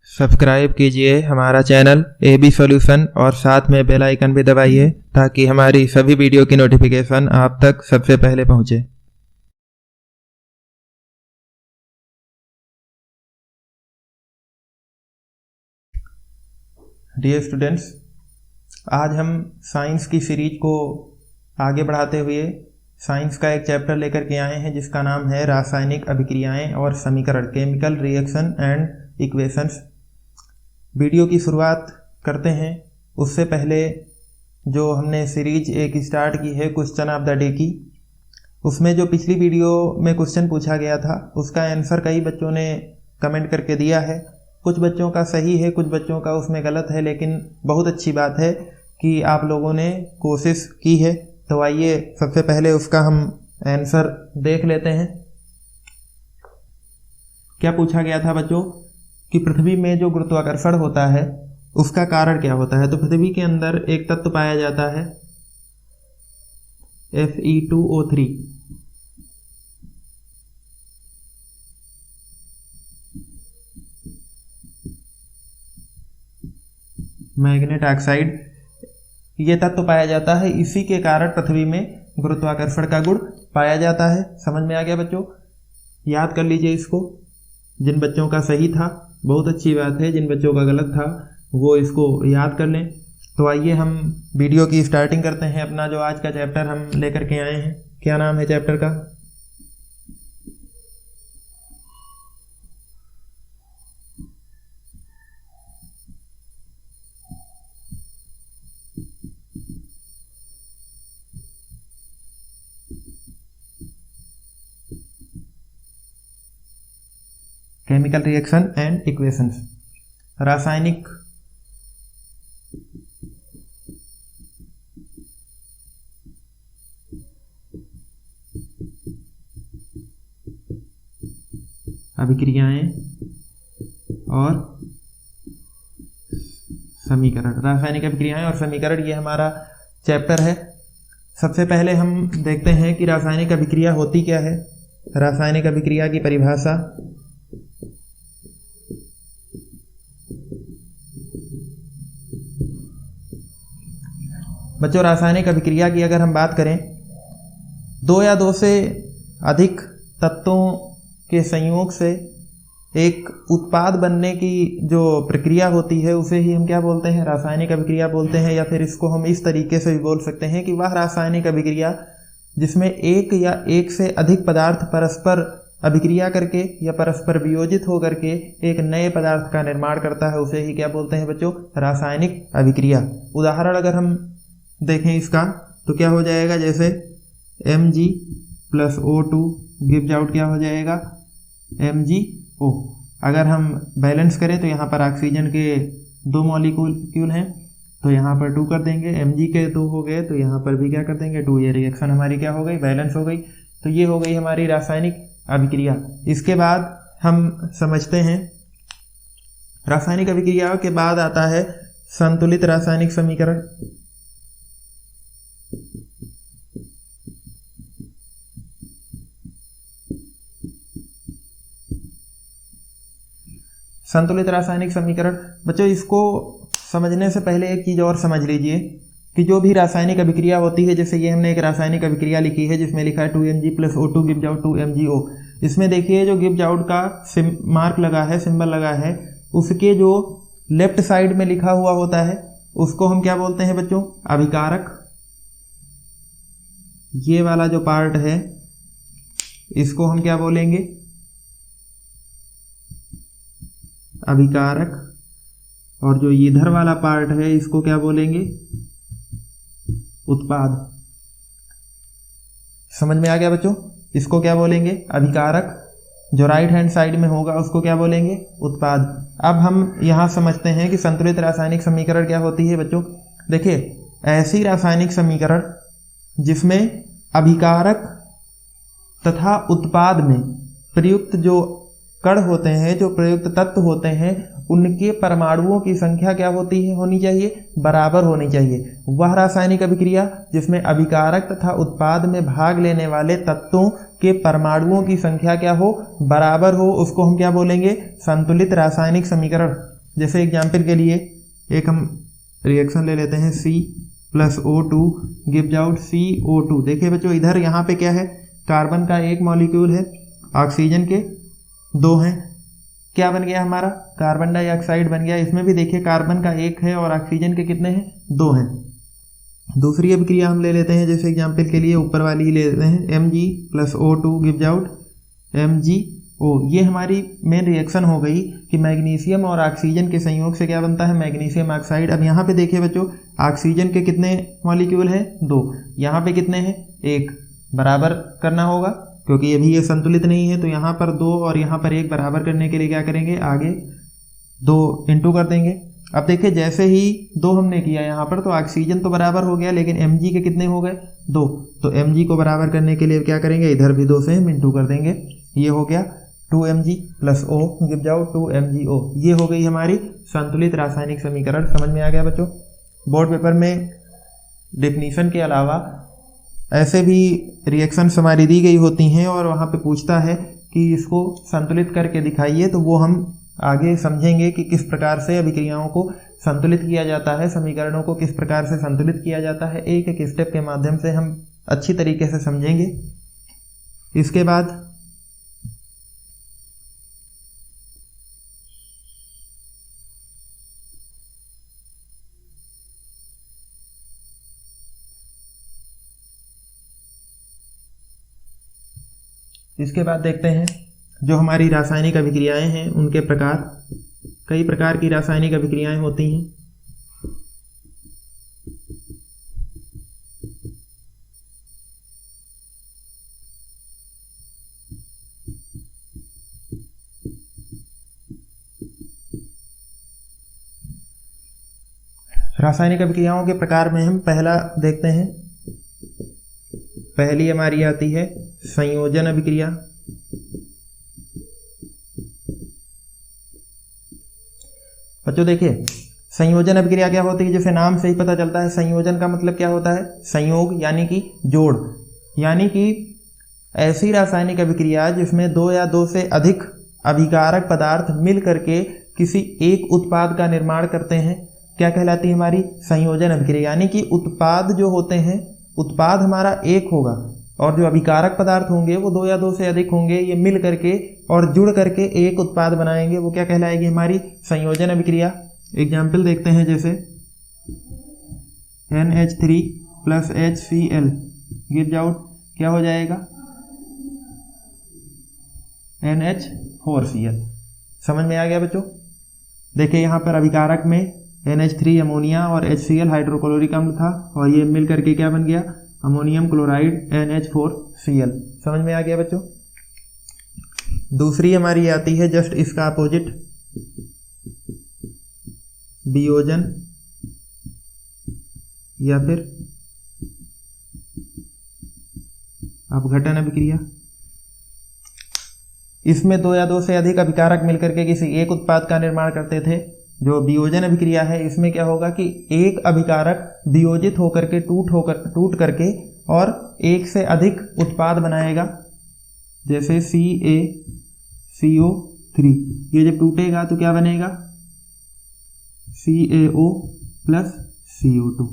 Subscribe कीजिए हमारा channel AB solution और साथ में बेल आइकन भी दबाइए ताकि हमारी सभी वीडियो की नोटिफिकेशन आप तक सबसे पहले पहुंचे। डियर स्टूडेंट्स, आज हम साइंस की सीरीज को आगे बढ़ाते हुए साइंस का एक चैप्टर लेकर के आए हैं जिसका नाम है रासायनिक अभिक्रियाएं और समीकरण, chemical reaction and equations. Video की शुरुआत करते हैं उससे पहले जो हमने सीरीज एक स्टार्ट की है क्वेश्चन ऑफ द डे की, उसमें जो पिछली वीडियो में क्वेश्चन पूछा गया था उसका आंसर कई बच्चों ने कमेंट करके दिया है। कुछ बच्चों का सही है, कुछ बच्चों का उसमें गलत है, लेकिन बहुत अच्छी बात है कि आप लोगों ने कोशिश की है। तो आइए सबसे पहले उसका हम आंसर देख लेते हैं। क्या पूछा गया था बच्चों कि पृथ्वी में जो गुरुत्वाकर्षण होता है उसका कारण क्या होता है। तो पृथ्वी के अंदर एक तत्व पाया जाता है Fe2O3। मैग्नेट ऑक्साइड ये तत्व पाया जाता है, इसी के कारण पृथ्वी में गुरुत्वाकर्षण का गुण पाया जाता है। समझ में आ गया बच्चों? याद कर लीजिए इसको। जिन बच्चों का सही था बहुत अच्छी बात है, जिन बच्चों का गलत था वो इसको याद कर लें। तो आइए हम वीडियो की स्टार्टिंग करते हैं। अपना जो आज का चैप्टर हम लेकर के आए हैं, क्या नाम है चैप्टर का? केमिकल रिएक्शन एंड इक्वेशंस, रासायनिक अभिक्रियाएं और समीकरण। रासायनिक अभिक्रियाएं और समीकरण ये हमारा चैप्टर है। सबसे पहले हम देखते हैं कि रासायनिक अभिक्रिया होती क्या है। रासायनिक अभिक्रिया की परिभाषा। बच्चों, रासायनिक अभिक्रिया की अगर हम बात करें, दो या दो से अधिक तत्वों के संयोग से एक उत्पाद बनने की जो प्रक्रिया होती है उसे ही हम क्या बोलते हैं? रासायनिक अभिक्रिया बोलते हैं। या फिर इसको हम इस तरीके से भी बोल सकते हैं कि वह रासायनिक अभिक्रिया जिसमें एक या एक से अधिक पदार्थ परस्पर अभिक्रिया करके या परस्पर वियोजित होकर के एक नए पदार्थ का निर्माण करता है, उसे ही क्या बोलते हैं बच्चों? रासायनिक अभिक्रिया। उदाहरण अगर हम देखें इसका तो क्या हो जाएगा, जैसे Mg plus O2 gives out क्या हो जाएगा? MgO। अगर हम बैलेंस करें तो यहाँ पर ऑक्सीजन के 2 मॉलिक्यूल हैं तो यहाँ पर 2 कर देंगे, Mg के 2 हो गए तो यहाँ पर भी क्या कर देंगे? 2। ये रिएक्शन हमारी क्या हो गई? बैलेंस हो गई। तो ये हो गई हमारी रासायनिक अभिक्रिया। इसके बाद हम समझते हैं रासायनिक अभिक्रिया के बाद आता है संतुलित रासायनिक समीकरण। संतुलित रासायनिक समीकरण बच्चों, इसको समझने से पहले एक चीज़ और समझ लीजिए कि जो भी रासायनिक अभिक्रिया होती है, जैसे ये हमने एक रासायनिक अभिक्रिया लिखी है जिसमें लिखा है 2Mg plus O2 gives out 2MgO। इसमें देखिए जो गिव्स आउट का मार्क लगा है, सिंबल लगा है, उसके जो लेफ्ट साइड में लिखा हुआ होता है उसको हम क्या बोलते हैं बच्चों? अभिकारक। ये वाला जो पार्ट है इसको हम क्या बोलेंगे? अभिकारक। और जो इधर वाला पार्ट है इसको क्या बोलेंगे? उत्पाद। समझ में आ गया बच्चों? इसको क्या बोलेंगे? अभिकारक। जो राइट हैंड साइड में होगा उसको क्या बोलेंगे? उत्पाद। अब हम यहां समझते हैं कि संतुलित रासायनिक समीकरण क्या होती है बच्चों। देखिए, ऐसी रासायनिक समीकरण जिसमें अभिकारक तथा उत्पाद में प्रयुक्त जो कण होते हैं, जो प्रयुक्त तत्व होते हैं, उनके परमाणुओं की संख्या क्या होनी चाहिए, बराबर होनी चाहिए। वह रासायनिक अभिक्रिया जिसमें अभिकारक तथा उत्पाद में भाग लेने वाले तत्वों के परमाणुओं की संख्या क्या हो, बराबर हो, उसको हम क्या बोलेंगे, संतुलित रासायनिक समीकरण। जैसे एग्जाम्पल के लिए एक हम रिएक्शन ले लेते हैं, C+O2 गिव्स आउट CO2। देखिए बच्चों, इधर यहाँ पे क्या है, कार्बन का एक मॉलिक्यूल है, ऑक्सीजन के 2 हैं, क्या बन गया हमारा, कार्बन डाइऑक्साइड बन गया। इसमें भी देखिए कार्बन का 1 है और ऑक्सीजन के कितने हैं, 2 हैं। दूसरी अभिक्रिया हम ले लेते हैं, जैसे एग्जाम्पल के लिए ऊपर वाली ही ले लेते हैं, Mg+O2 गिव्स आउट MgO। ये हमारी मेन रिएक्शन हो गई कि मैग्नीशियम और ऑक्सीजन के संयोग से क्या बनता है, मैग्नीशियम ऑक्साइड। अब यहाँ पे देखिए बच्चों, ऑक्सीजन के कितने मॉलिक्यूल हैं, 2, यहाँ पे कितने हैं, 1, बराबर करना होगा क्योंकि अभी ये संतुलित नहीं है, तो यहाँ पर 2 और यहाँ पर 1 बराबर करने के लिए क्या करेंगे, आगे 2 इंटू कर देंगे। अब देखिए जैसे ही 2 हमने किया यहाँ पर, तो ऑक्सीजन तो बराबर हो गया, लेकिन Mg के कितने हो गए, 2। तो Mg को बराबर करने के लिए क्या करेंगे, इधर भी 2 से हम इंटू कर देंगे। ये हो गया 2Mg+O गिव्स आउट 2MgO। ये हो गई हमारी संतुलित रासायनिक समीकरण। समझ में आ गया बच्चों। बोर्ड पेपर में डेफिनीशन के अलावा ऐसे भी रिएक्शंस हमारी दी गई होती हैं और वहाँ पे पूछता है कि इसको संतुलित करके दिखाइए, तो वो हम आगे समझेंगे कि किस प्रकार से अभिक्रियाओं को संतुलित किया जाता है, समीकरणों को किस प्रकार से संतुलित किया जाता है। एक एक स्टेप के माध्यम से हम अच्छी तरीके से समझेंगे। इसके बाद देखते हैं जो हमारी रासायनिक अभिक्रियाएं हैं उनके प्रकार। कई प्रकार की रासायनिक अभिक्रियाएं होती हैं। रासायनिक अभिक्रियाओं के प्रकार में हम पहला देखते हैं। पहली हमारी आती है संयोजन अभिक्रिया। बच्चों देखिए, संयोजन अभिक्रिया क्या होती है, जैसे नाम से ही पता चलता है, संयोजन का मतलब क्या होता है, संयोग यानी कि जोड़, यानी कि ऐसी रासायनिक अभिक्रिया जिसमें 2 या 2 से अधिक अभिकारक पदार्थ मिल करके किसी एक उत्पाद का निर्माण करते हैं, क्या कहलाती है हमारी संयोजन अभिक्रिया। यानी कि उत्पाद जो होते हैं, उत्पाद हमारा एक होगा और जो अभिकारक पदार्थ होंगे वो 2 या 2 से अधिक होंगे, ये मिल करके और जुड़ करके एक उत्पाद बनाएंगे, वो क्या कहलाएगी हमारी संयोजन अभिक्रिया। एग्जाम्पल देखते हैं, जैसे NH3+HCl गिव्स आउट क्या हो जाएगा, NH4Cl। समझ में आ गया बच्चों। देखिए यहाँ पर अभिकारक में NH3 अमोनिया और HCl हाइड्रोक्लोरिक अम्ल था और ये मिल करके क्या बन गया, अमोनियम क्लोराइड NH4Cl। समझ में आ गया बच्चों। दूसरी हमारी आती है जस्ट इसका अपोजिट, वियोजन या फिर अपघटन अभिक्रिया। इसमें 2 या 2 से अधिक अभिकारक मिलकर के किसी एक उत्पाद का निर्माण करते थे। जो वियोजन अभिक्रिया है, इसमें क्या होगा कि एक अभिकारक वियोजित होकर के टूट करके और एक से अधिक उत्पाद बनाएगा, जैसे CaCO3। ये जब टूटेगा तो क्या बनेगा, CaO+CO2।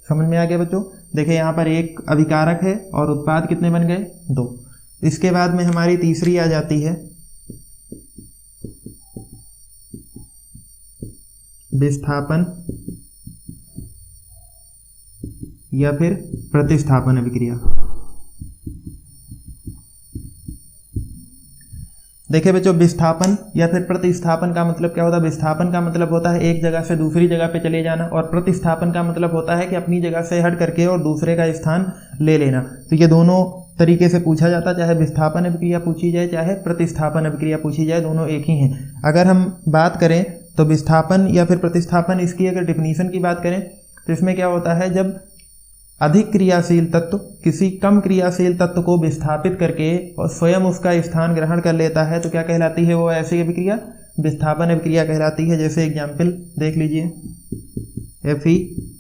समझ में आ गया बच्चों। देखिए यहाँ पर एक अभिकारक है और उत्पाद कितने बन गए, 2। इसके बाद में हमारी तीसरी आ जाती है विस्थापन या फिर प्रतिस्थापन अभिक्रिया। देखिए बच्चों, विस्थापन या फिर प्रतिस्थापन का मतलब क्या होता है। विस्थापन का मतलब होता है एक जगह से दूसरी जगह पे चले जाना, और प्रतिस्थापन का मतलब होता है कि अपनी जगह से हट करके और दूसरे का स्थान ले लेना। तो ये दोनों तरीके से पूछा जाता है, चाहे विस्थापन अभिक्रिया पूछी जाए चाहे प्रतिस्थापन अभिक्रिया पूछी जाए, दोनों एक ही हैं। अगर हम बात करें तो विस्थापन या फिर प्रतिस्थापन, इसकी अगर डिफिनीशन की बात करें तो इसमें क्या होता है, जब अधिक क्रियाशील तत्व किसी कम क्रियाशील तत्व को विस्थापित करके और स्वयं उसका स्थान ग्रहण कर लेता है तो क्या कहलाती है वो ऐसी अभिक्रिया? विस्थापन अभिक्रिया कहलाती है। जैसे एग्जाम्पल देख लीजिए, Fe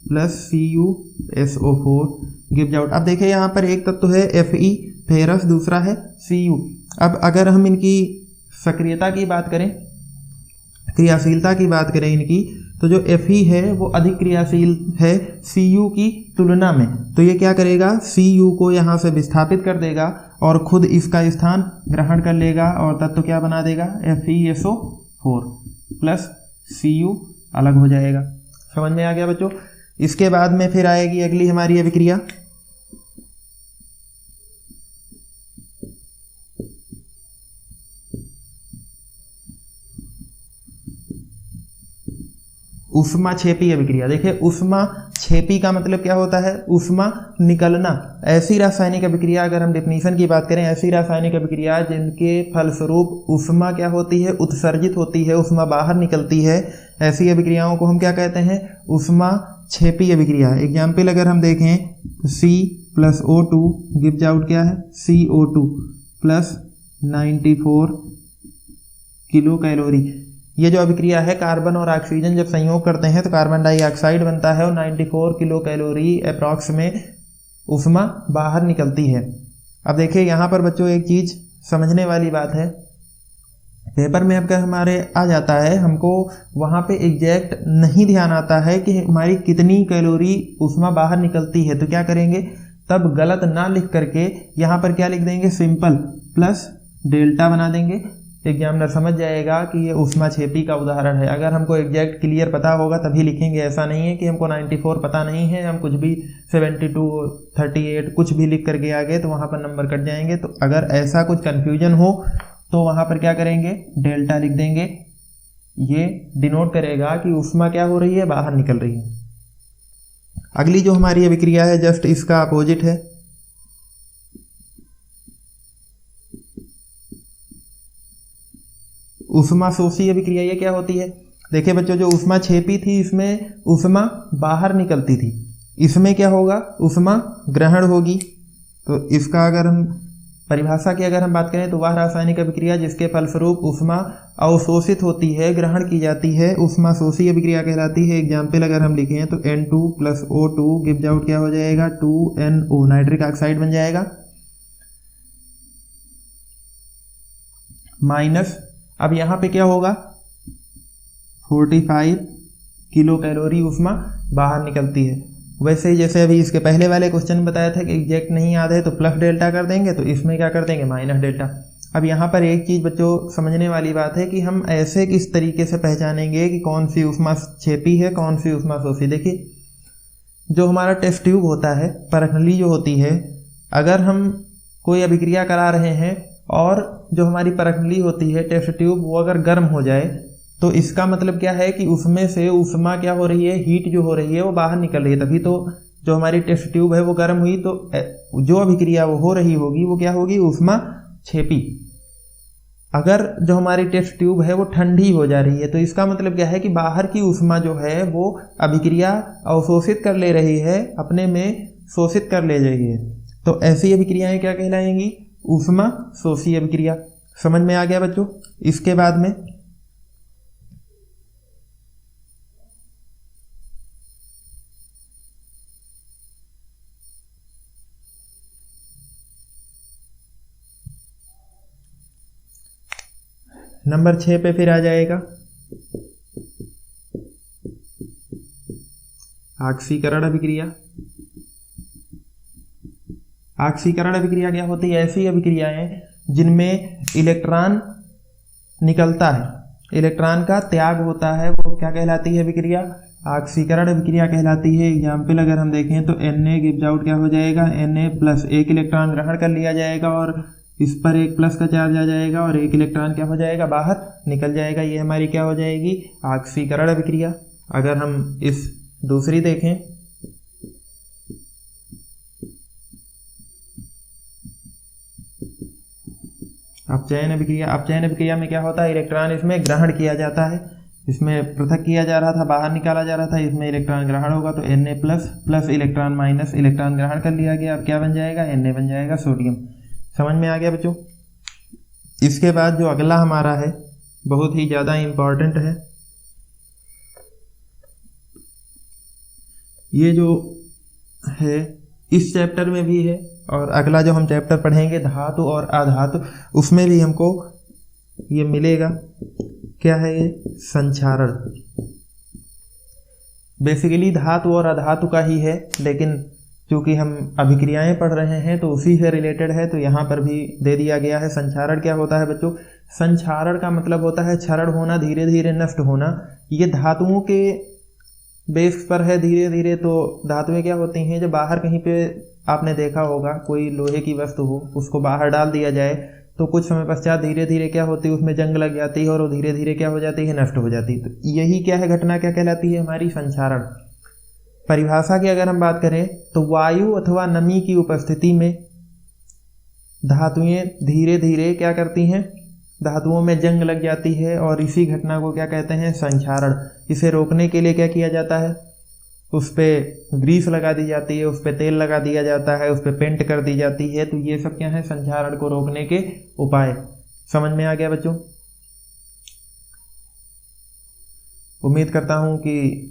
plus CuSO4 gives out. अब देखिए यहाँ पर एक तत्व है Fe फेरस, दूसरा है Cu। अब अगर हम इनकी सक्रियता की बात करें, क्रियाशीलता की बात करें इनकी, तो जो Fe है वो अधिक क्रियाशील है Cu की तुलना में। तो ये क्या करेगा, Cu को यहाँ से विस्थापित कर देगा और खुद इसका स्थान ग्रहण कर लेगा और तत्व क्या बना देगा, FeSO4 प्लस Cu अलग हो जाएगा। समझ में आ गया बच्चों? इसके बाद में फिर आएगी अगली हमारी अभिक्रिया, ऊष्मा छेपी अभिक्रिया। देखिए ऊष्मा छेपी का मतलब क्या होता है, ऊष्मा निकलना। ऐसी रासायनिक अभिक्रिया, अगर हम डेफिनेशन की बात करें, ऐसी रासायनिक अभिक्रिया जिनके फलस्वरूप ऊष्मा क्या होती है, उत्सर्जित होती है, ऊष्मा बाहर निकलती है, ऐसी अभिक्रियाओं को हम क्या कहते हैं, ऊष्मा छेपी अभिक्रिया। एग्जाम्पल अगर हम देखें तो C plus O2 gives out क्या है, CO2 प्लस 94 किलो कैलोरी। ये जो अभिक्रिया है, कार्बन और ऑक्सीजन जब संयोग करते हैं तो कार्बन डाइऑक्साइड बनता है और 94 किलो कैलोरी अप्रॉक्स में ऊष्मा बाहर निकलती है। अब देखिए यहाँ पर बच्चों एक चीज़ समझने वाली बात है, पेपर में अगर हमारे आ जाता है, हमको वहाँ पे एग्जैक्ट नहीं ध्यान आता है कि हमारी कितनी कैलोरी ऊष्मा बाहर निकलती है, तो क्या करेंगे, तब गलत ना लिख करके यहाँ पर क्या लिख देंगे, सिंपल प्लस डेल्टा बना देंगे। एग्जामिनर समझ जाएगा कि ये ऊष्मा छेपी का उदाहरण है। अगर हमको एग्जैक्ट क्लियर पता होगा तभी लिखेंगे, ऐसा नहीं है कि हमको 94 पता नहीं है, हम कुछ भी 72 38 कुछ भी लिख करके आ गए तो वहाँ पर नंबर कट जाएंगे। तो अगर ऐसा कुछ कन्फ्यूजन हो तो वहाँ पर क्या करेंगे, डेल्टा लिख देंगे। ये डिनोट करेगा कि ऊष्मा क्या हो रही है, बाहर निकल रही है। अगली जो हमारी अभिक्रिया है जस्ट इसका अपोजिट है, ऊष्मा शोषी अभिक्रिया। ये क्या होती है, देखिए बच्चों, जो ऊष्मा छेपी थी इसमें ऊष्मा बाहर निकलती थी, इसमें क्या होगा, ऊष्मा ग्रहण होगी। तो इसका अगर हम परिभाषा की अगर हम बात करें तो वह रासायनिक अभिक्रिया जिसके फलस्वरूप ऊष्मा अवशोषित होती है, ग्रहण की जाती है, ऊष्मा शोषी अभिक्रिया कहलाती है। एग्जाम्पल अगर हम लिखें तो N2 plus O2 gives out क्या हो जाएगा, 2NO, नाइट्रिक ऑक्साइड बन जाएगा। माइनस, अब यहाँ पे क्या होगा, 45 किलो कैलोरी ऊष्मा बाहर निकलती है। वैसे ही जैसे अभी इसके पहले वाले क्वेश्चन में बताया था कि एग्जैक्ट नहीं याद है तो प्लस डेल्टा कर देंगे, तो इसमें क्या कर देंगे, माइनस डेल्टा। अब यहाँ पर एक चीज़ बच्चों समझने वाली बात है कि हम ऐसे किस तरीके से पहचानेंगे कि कौन सी ऊष्मा छेपी है, कौन सी ऊष्मा शोषी। देखिए जो हमारा टेस्ट ट्यूब होता है, परखनली जो होती है, अगर हम कोई अभिक्रिया करा रहे हैं और जो हमारी परखनली होती है, टेस्ट ट्यूब, वो अगर गर्म हो जाए तो इसका मतलब क्या है कि उसमें से ऊष्मा क्या हो रही है, हीट जो हो रही है वो बाहर निकल रही है। तभी तो जो हमारी टेस्ट ट्यूब है वो गर्म हुई, तो जो अभिक्रिया वो हो रही होगी वो क्या होगी, ऊष्मा छेपी। अगर जो हमारी टेस्ट ट्यूब है वो ठंडी हो जा रही है तो इसका मतलब क्या है कि बाहर की ऊष्मा जो है वो अभिक्रिया अवशोषित कर ले रही है, अपने में शोषित कर ले रही है। तो ऐसी अभिक्रियाएं क्या कहलाएंगी, ऊष्मा शोषी अभिक्रिया। समझ में आ गया बच्चों? इसके बाद में नंबर 6 पे फिर आ जाएगा ऑक्सीकरण अभिक्रिया। ऑक्सीकरण अभिक्रिया क्या होती है, ऐसी अभिक्रियाएं जिनमें इलेक्ट्रॉन निकलता है, इलेक्ट्रॉन का त्याग होता है, वो क्या कहलाती है अभिक्रिया, ऑक्सीकरण अभिक्रिया कहलाती है। एग्जाम्पल अगर हम देखें तो Na गिव्स आउट क्या हो जाएगा, Na प्लस, एक इलेक्ट्रॉन ग्रहण कर लिया जाएगा और इस पर एक प्लस का चार्ज आ जाएगा और एक इलेक्ट्रॉन क्या हो जाएगा, बाहर निकल जाएगा। ये हमारी क्या हो जाएगी, ऑक्सीकरण अभिक्रिया। अगर हम इस दूसरी देखें, अपचयन अभिक्रिया। अपचयन अभिक्रिया में क्या होता है, इलेक्ट्रॉन इसमें ग्रहण किया जाता है, इसमें पृथक किया जा रहा था, बाहर निकाला जा रहा था, इसमें इलेक्ट्रॉन ग्रहण होगा तो Na plus electron minus electron ग्रहण कर लिया गया। अब क्या बन जाएगा, Na बन जाएगा सोडियम। समझ में आ गया बच्चों। इसके बाद जो अगला हमारा है बहुत ही ज़्यादा इम्पॉर्टेंट है, ये जो है इस चैप्टर में भी है और अगला जो हम चैप्टर पढ़ेंगे धातु और अधातु, उसमें भी हमको ये मिलेगा। क्या है ये, संक्षारण। बेसिकली धातु और अधातु का ही है, लेकिन चूंकि हम अभिक्रियाएं पढ़ रहे हैं तो उसी से रिलेटेड है, तो यहाँ पर भी दे दिया गया है। संक्षारण क्या होता है बच्चों, संक्षारण का मतलब होता है क्षरण होना, धीरे धीरे नष्ट होना। ये धातुओं के बेस पर है धीरे धीरे। तो धातुएं क्या होती हैं, जब बाहर कहीं पे आपने देखा होगा कोई लोहे की वस्तु हो, उसको बाहर डाल दिया जाए तो कुछ समय पश्चात धीरे धीरे क्या होती है, उसमें जंग लग जाती है और वो धीरे धीरे क्या हो जाती है, नष्ट हो जाती है। तो यही क्या है, घटना क्या कहलाती है, हमारी संक्षारण। परिभाषा की अगर हम बात करें तो वायु अथवा नमी की उपस्थिति में धातुएं धीरे धीरे क्या करती हैं, धातुओं में जंग लग जाती है और इसी घटना को क्या कहते हैं, संक्षारण। इसे रोकने के लिए क्या किया जाता है, उस पर ग्रीस लगा दी जाती है, उस पर तेल लगा दिया जाता है, उस पर पेंट कर दी जाती है। तो ये सब क्या है, संक्षारण को रोकने के उपाय। समझ में आ गया बच्चों। उम्मीद करता हूँ कि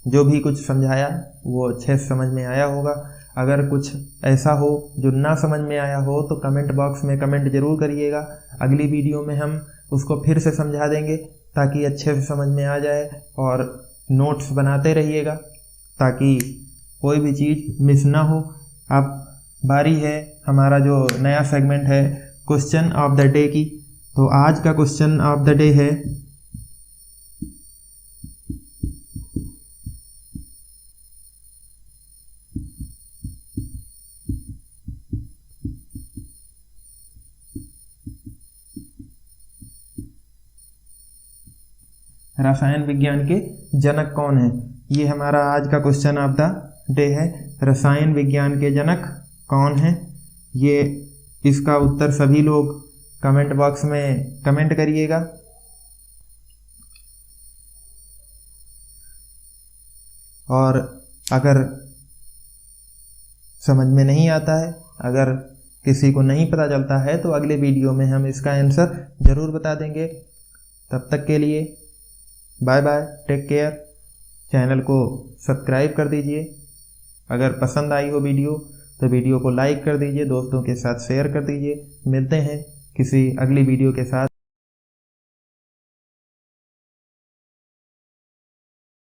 जो भी कुछ समझाया वो अच्छे से समझ में आया होगा। अगर कुछ ऐसा हो जो ना समझ में आया हो तो कमेंट बॉक्स में कमेंट जरूर करिएगा। अगली वीडियो में हम उसको फिर से समझा देंगे ताकि अच्छे से समझ में आ जाए, और नोट्स बनाते रहिएगा ताकि कोई भी चीज़ मिस ना हो। अब बारी है हमारा जो नया सेगमेंट है क्वेश्चन ऑफ द डे की। तो आज का क्वेश्चन ऑफ द डे है, रसायन विज्ञान के जनक कौन है। ये हमारा आज का क्वेश्चन ऑफ द डे है, रसायन विज्ञान के जनक कौन है। ये इसका उत्तर सभी लोग कमेंट बॉक्स में कमेंट करिएगा। और अगर समझ में नहीं आता है, अगर किसी को नहीं पता चलता है तो अगले वीडियो में हम इसका आंसर ज़रूर बता देंगे। तब तक के लिए bye bye, take care. Channel को सब्सक्राइब कर दीजिए। अगर पसंद आई हो वीडियो तो वीडियो को लाइक कर दीजिए, दोस्तों के साथ शेयर कर दीजिए। मिलते हैं किसी अगली वीडियो के साथ।